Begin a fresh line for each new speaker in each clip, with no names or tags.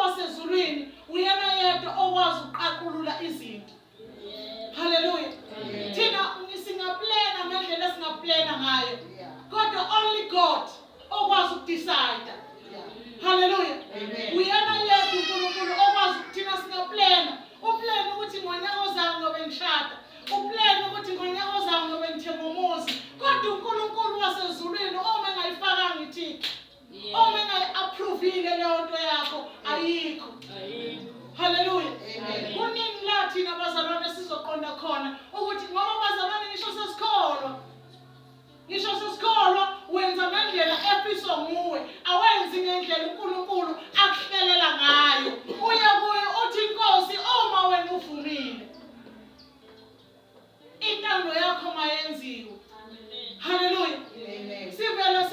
wasezulwini uyena yedwa okwazi ukuqaqulula izinto. Hallelujah. Thina singaplana ngendlela singaplana ngayo. Kodwa only God okwazi ukudecide. Hallelujah. Uyena yedwa uNkulunkulu okwazi ukuthina singaplana. Uplane ukuthi ngonyaka ozayo ngobe ngishada. Uplane ukuthi ngonyaka ozayo ngobe ngithenga umuzi. Kodwa uNkulunkulu wasezulwini uma engayifakanga ithiki. Uma engayi-approvile leyo nto yakho ayikho. Hallelujah. Kuningi la thina abazalwane sizoqonda khona ukuthi ngoba abazalwane ngisho sesikholwa wenza ngendlela efiswa nguwe, awenzi ngendlela uNkulunkulu akuhlelela ngayo. Uya kuye uthi Nkosi uma wena uvumile intando yakho mayenziwe. Hallelujah. Sivele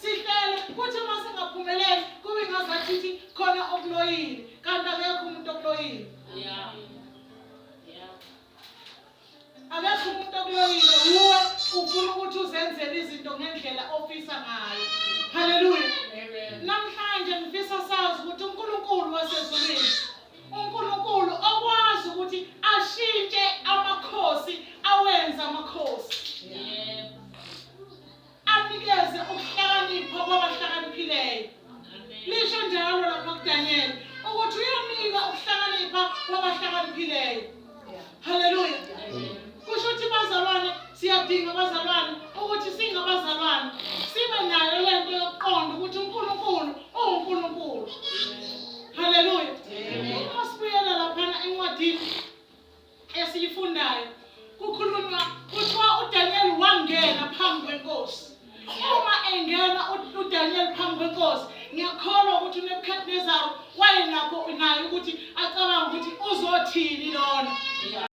sihlele kuthi uma singaphumeleli kube ngazathi khona okuloyile kanti akekho umuntu okuloyile. Akekho umuntu okuloyile, uwe ufuna ukuthi uzenzele izinto ngendlela ofisa ngayo. Hallelujah. Namhlanje ngifisa sazi ukuthi uNkulunkulu wasezulwini, uNkulunkulu okwazi ukuthi ashintshe amakhosi, awenze amakhosi. Anikeze ukuhlakanipha kwabahlakaniphileyo. Lisho njalo lapha kuDaniel ukuthi uyanika ukuhlakanipha kwabahlakaniphileyo. Hallelujah. Kusho ukuthi bazalwane siyadinga bazalwane ukuthi singabazalwane sibe nayo lento yokuqonda ukuthi uNkulunkulu uNkulunkulu. Hallelujah. Uma sibuyela lapha encwadini esiyifundayo kukhulunywa kuthiwa uDaniel wangena phambi kwenkosi. Uma engena uDaniel phambi kwenkosi, ngiyakholwa ukuthi uNebukadnezar wayenakho naye ukuthi acabanga ukuthi uzothini lona.